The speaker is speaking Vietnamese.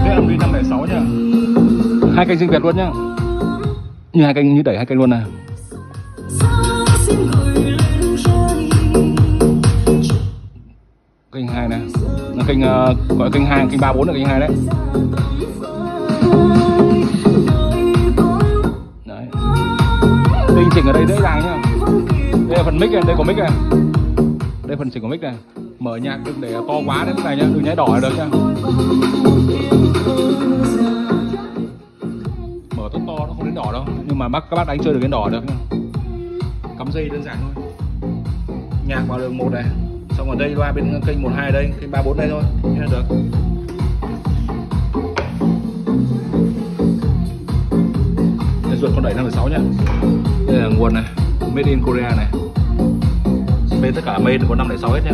Thế là MV 506 nha. Hai kênh riêng Việt luôn nhá. Như hai kênh, như đẩy hai kênh luôn này. Kênh 2 này. Là kênh gọi là kênh 2, kênh 3 4 là kênh 2 đấy. Đấy. Kênh chỉnh ở đây dễ dàng nhá. Đây là phần mic này, đây có mic này. Đây phần chỉnh của mic này. Mở nhạc đừng để to quá đến mức này nhá, đừng nhảy đỏ là được nhá. Mở tốt to nó không đến đỏ đâu, nhưng mà các bác đánh chơi được đến đỏ được nhá. Cắm dây đơn giản thôi. Nhạc vào đường 1 này, xong rồi đây loa bên kênh 12 đây, kênh 34 đây thôi, thế là được. Đây ruột con đẩy 506 nhá. Đây là nguồn này, made in Korea này. Bên tất cả made có 506 hết nhá.